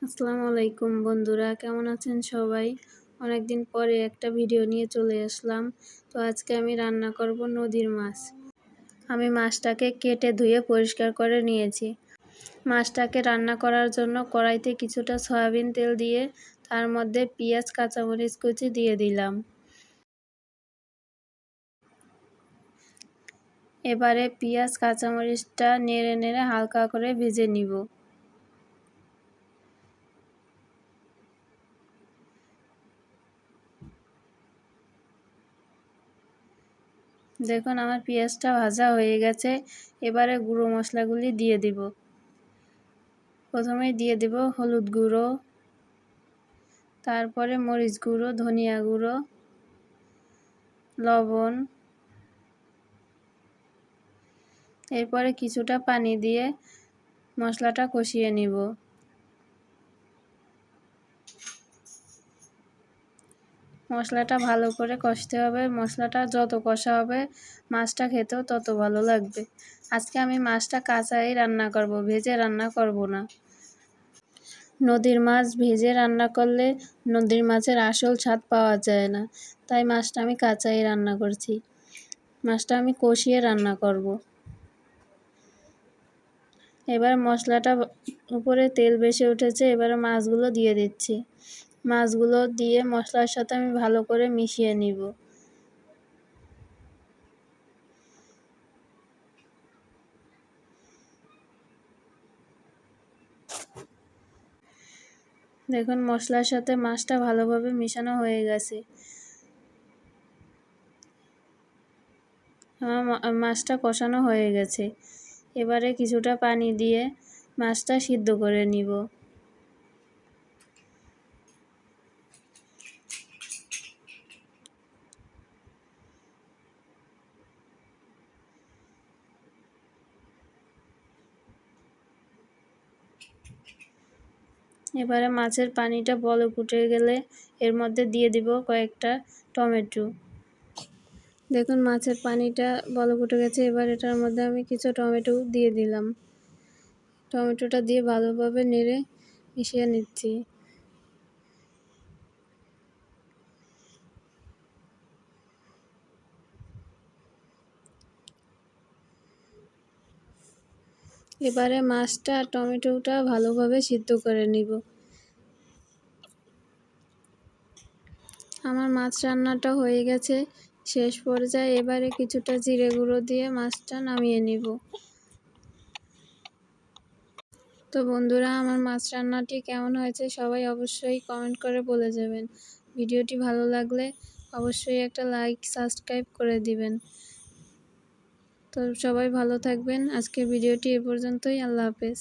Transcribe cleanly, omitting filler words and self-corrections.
আসসালামু আলাইকুম বন্ধুরা, কেমন আছেন সবাই? অনেকদিন পরে একটা ভিডিও নিয়ে চলে আসলাম। তো আজকে আমি রান্না করব নদীর মাছ। আমি মাছটাকে কেটে ধুয়ে পরিষ্কার করে নিয়েছি। মাছটাকে রান্না করার জন্য কড়াইতে কিছুটা সয়াবিন তেল দিয়ে তার মধ্যে পেঁয়াজ কাঁচামরিচ কুচি দিয়ে দিলাম। এবারে পেঁয়াজ কাঁচামরিচটা নেড়ে নেড়ে হালকা করে ভেজে নিব। দেখুন আমার পেঁয়াজটা ভাজা হয়ে গেছে। এবারে গুঁড়ো মশলাগুলি দিয়ে দিব। প্রথমেই দিয়ে দেব হলুদ গুঁড়ো, তারপরে মরিচ গুঁড়ো, ধনিয়া গুঁড়ো, লবণ। এরপরে কিছুটা পানি দিয়ে মশলাটা কষিয়ে নিব। মশলাটা ভালো করে কষতে হবে। মশলাটা যত কষা হবে মাছটা খেতেও তত ভালো লাগবে। আজকে আমি মাছটা কাঁচাই রান্না করব, ভেজে রান্না করব না। নদীর মাছ ভেজে রান্না করলে নদীর মাছের আসল স্বাদ পাওয়া যায় না, তাই মাছটা আমি কাঁচাই রান্না করছি। মাছটা আমি কষিয়ে রান্না করব। এবার মশলাটা উপরে তেল ভেসে উঠেছে, এবারে মাছগুলো দিয়ে দিচ্ছি। মাছগুলো দিয়ে মশলার সাথে আমি ভালো করে মিশিয়ে নিব। দেখুন মশলার সাথে মাছটা ভালোভাবে মিশানো হয়ে গেছে। আমার মাছটা কষানো হয়ে গেছে। এবারে কিছুটা পানি দিয়ে মাছটা সিদ্ধ করে নিব। এবারে মাছের পানিটা বলক উঠে গেলে এর মধ্যে দিয়ে দিব কয়েকটা টমেটো। দেখুন মাছের পানিটা বলক উঠে গেছে। এবার এটার মধ্যে আমি কিছু টমেটো দিয়ে দিলাম। টমেটোটা দিয়ে ভালোভাবে নেড়ে মিশিয়ে নিচ্ছি। এবারে মাছটা আর টমেটোটা ভালোভাবে সিদ্ধ করে নিব। আমার মাছ রান্নাটা হয়ে গেছে শেষ পর্যায়ে। এবারে কিছুটা জিরে গুঁড়ো দিয়ে মাছটা নামিয়ে নিব। তো বন্ধুরা, আমার মাছ রান্নাটি কেমন হয়েছে সবাই অবশ্যই কমেন্ট করে বলে যাবেন। ভিডিওটি ভালো লাগলে অবশ্যই একটা লাইক, সাবস্ক্রাইব করে দিবেন। তো সবাই ভালো থাকবেন। আজকের ভিডিওটি এ পর্যন্তই। আল্লাহ হাফেজ।